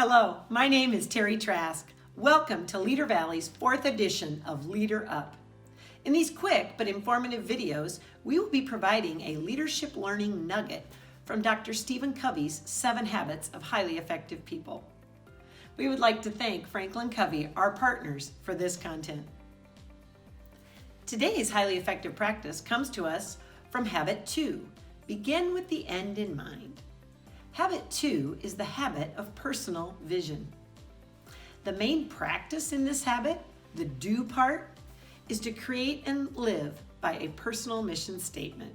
Hello, my name is Teri Trask. Welcome to Leader Valley's 4th edition of Leader Up. In these quick but informative videos, we will be providing a leadership learning nugget from Dr. Covey's 7 Habits of Highly Effective People. We would like to thank Franklin Covey, our partners, for this content. Today's highly effective practice comes to us from Habit 2, begin with the end in mind. Habit 2 is the habit of personal vision. The main practice in this habit, the do part, is to create and live by a personal mission statement.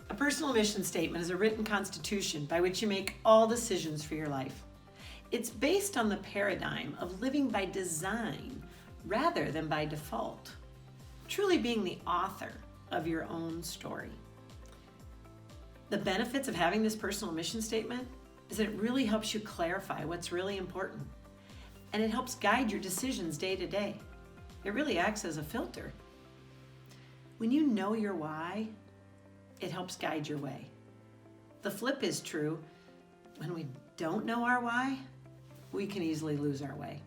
A personal mission statement is a written constitution by which you make all decisions for your life. It's based on the paradigm of living by design rather than by default, truly being the author of your own story. The benefits of having this personal mission statement is that it really helps you clarify what's really important, and it helps guide your decisions day to day. It really acts as a filter. When you know your why, it helps guide your way. The flip is true. When we don't know our why, we can easily lose our way.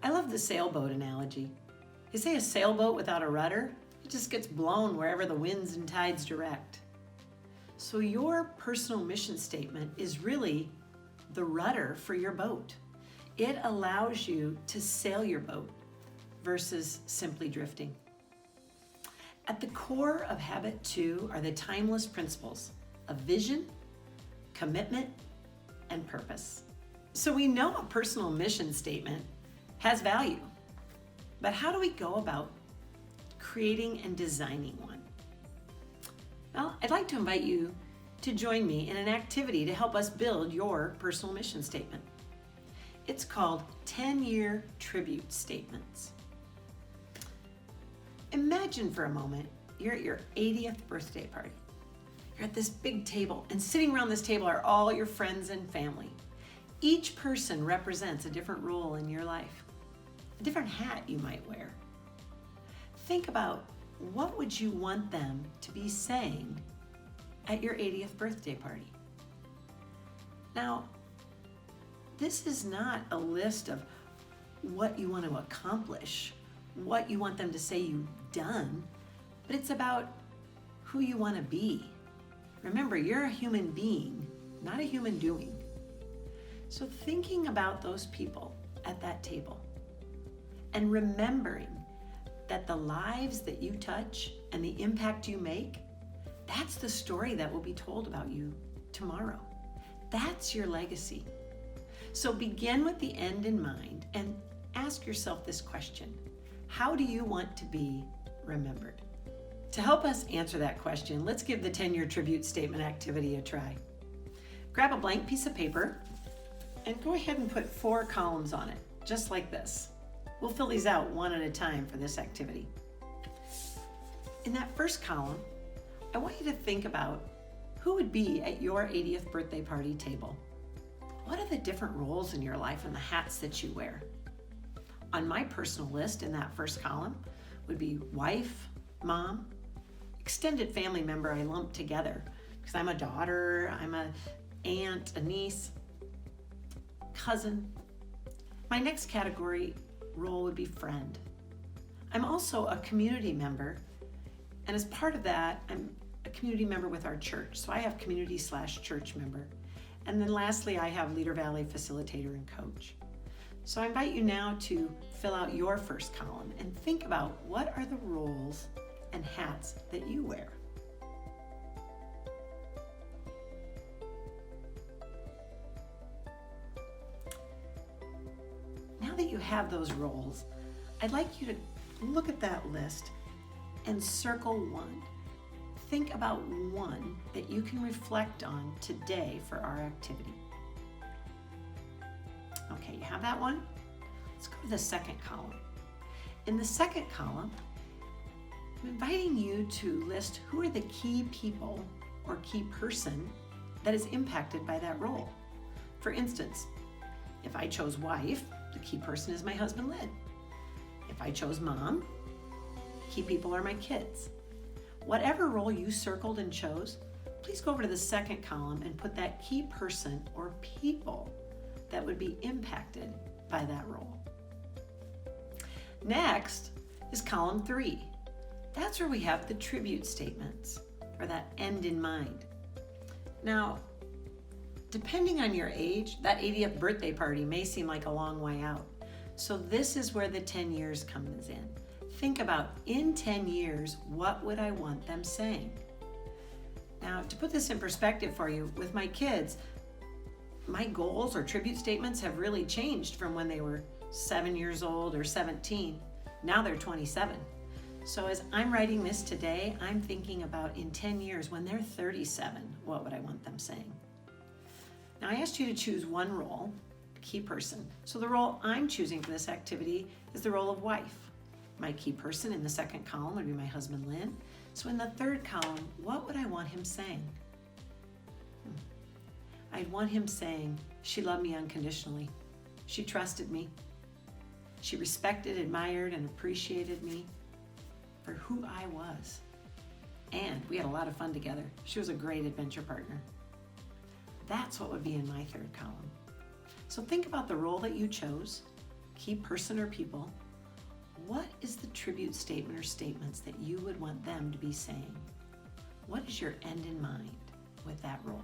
I love the sailboat analogy. You say a sailboat without a rudder, it just gets blown wherever the winds and tides direct. So your personal mission statement is really the rudder for your boat. It allows you to sail your boat versus simply drifting. At the core of Habit 2 are the timeless principles of vision, commitment, and purpose. So we know a personal mission statement has value, but how do we go about creating and designing one? Well, I'd like to invite you to join me in an activity to help us build your personal mission statement. It's called 10-year tribute statements. Imagine for a moment you're at your 80th birthday party. You're at this big table, and sitting around this table are all your friends and family. Each person represents a different role in your life, a different hat you might wear. Think about what would you want them to be saying at your 80th birthday party? Now, this is not a list of what you want to accomplish, what you want them to say you've done, but it's about who you want to be. Remember, you're a human being, not a human doing. So thinking about those people at that table and remembering that the lives that you touch and the impact you make, that's the story that will be told about you tomorrow. That's your legacy. So begin with the end in mind and ask yourself this question: how do you want to be remembered? To help us answer that question, let's give the 10-year tribute statement activity a try. Grab a blank piece of paper and go ahead and put 4 columns on it, just like this. We'll fill these out one at a time for this activity. In that first column, I want you to think about who would be at your 80th birthday party table. What are the different roles in your life and the hats that you wear? On my personal list in that first column would be wife, mom, extended family member I lump together because I'm a daughter, I'm an aunt, a niece, cousin. My next category role would be friend. I'm also a community member, and as part of that, I'm a community member with our church. So I have community/church member. And then lastly, I have Leader Valley facilitator and coach. So I invite you now to fill out your first column and think about what are the roles and hats that you wear. Now that you have those roles, I'd like you to look at that list and circle one. Think about one that you can reflect on today for our activity. Okay, you have that one? Let's go to the second column. In the second column, I'm inviting you to list who are the key people or key person that is impacted by that role. For instance, if I chose wife, the key person is my husband, Lynn. If I chose mom, key people are my kids. Whatever role you circled and chose, please go over to the second column and put that key person or people that would be impacted by that role. Next is column 3. That's where we have the tribute statements, or that end in mind. Now, depending on your age, that 80th birthday party may seem like a long way out. So this is where the 10 years comes in. Think about, in 10 years, what would I want them saying? Now, to put this in perspective for you, with my kids, my goals or tribute statements have really changed from when they were 7 years old or 17. Now they're 27. So as I'm writing this today, I'm thinking about in 10 years, when they're 37, what would I want them saying? Now I asked you to choose one role, key person. So the role I'm choosing for this activity is the role of wife. My key person in the second column would be my husband, Lynn. So in the third column, what would I want him saying? I'd want him saying, she loved me unconditionally. She trusted me. She respected, admired, and appreciated me for who I was. And we had a lot of fun together. She was a great adventure partner. That's what would be in my third column. So think about the role that you chose, key person or people. What is the tribute statement or statements that you would want them to be saying? What is your end in mind with that role?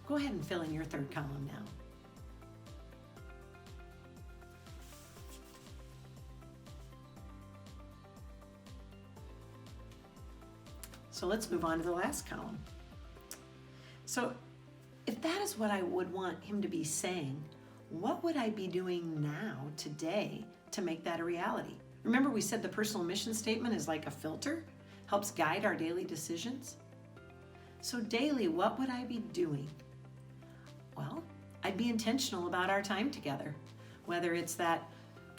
Go ahead and fill in your third column now. So let's move on to the last column. So if that is what I would want him to be saying, what would I be doing now, today, to make that a reality? Remember we said the personal mission statement is like a filter, helps guide our daily decisions? So daily, what would I be doing? Well, I'd be intentional about our time together, whether it's that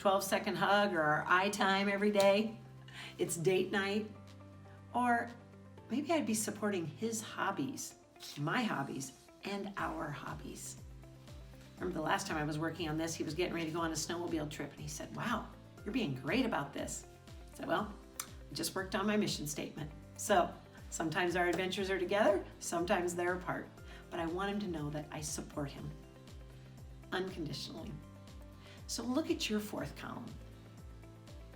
12-second hug or our eye time every day, it's date night, or maybe I'd be supporting his hobbies, my hobbies, and our hobbies. Remember the last time I was working on this, he was getting ready to go on a snowmobile trip, and he said, wow, you're being great about this. I said, well, I just worked on my mission statement. So sometimes our adventures are together, sometimes they're apart. But I want him to know that I support him unconditionally. So look at your fourth column.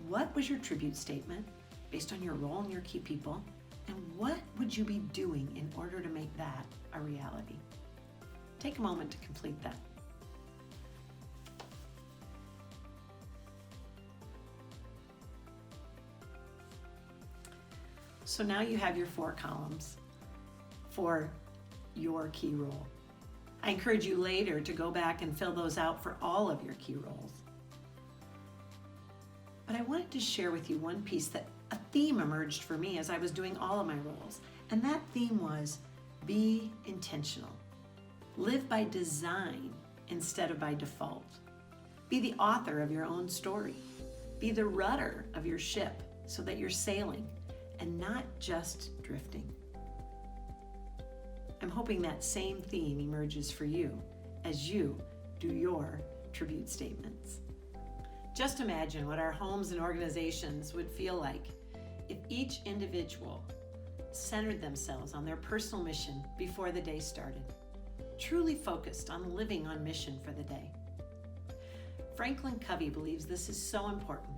What was your tribute statement based on your role and your key people? And what would you be doing in order to make that a reality? Take a moment to complete that. So now you have your 4 columns for your key role. I encourage you later to go back and fill those out for all of your key roles. But I wanted to share with you one piece that a theme emerged for me as I was doing all of my roles. And that theme was be intentional. Live by design instead of by default. Be the author of your own story. Be the rudder of your ship so that you're sailing and not just drifting. I'm hoping that same theme emerges for you as you do your tribute statements. Just imagine what our homes and organizations would feel like if each individual centered themselves on their personal mission before the day started, truly focused on living on mission for the day. Franklin Covey believes this is so important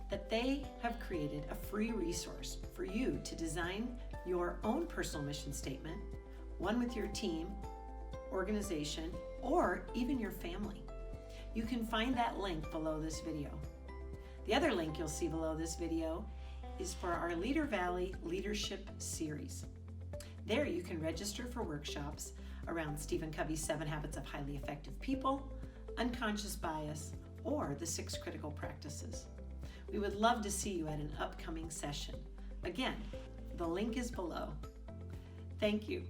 that they have created a free resource for you to design your own personal mission statement, one with your team, organization, or even your family. You can find that link below this video. The other link you'll see below this video is for our Leader Valley Leadership Series. There you can register for workshops around Stephen Covey's 7 Habits of Highly Effective People, unconscious bias, or the 6 critical practices. We would love to see you at an upcoming session. Again, the link is below. Thank you.